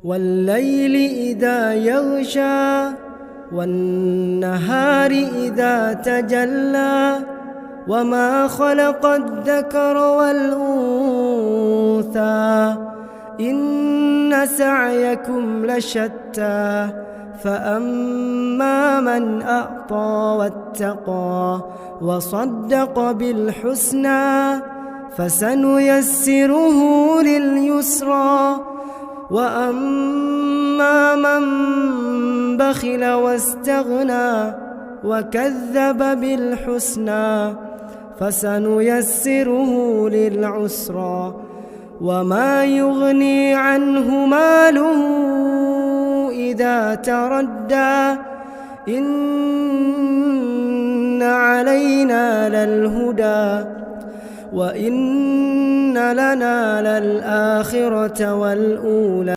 والليل إذا يغشى والنهار إذا تجلى وما خلق الذكر والأنثى إن سعيكم لشتى فأما من أعطى واتقى وصدق بالحسنى فسنيسره لليسرى وأما من بخل واستغنى وكذب بالحسنى فسنيسره للعسرى وما يغني عنه ماله إذا تردى إن علينا للهدى وإن لنا للآخرة والأولى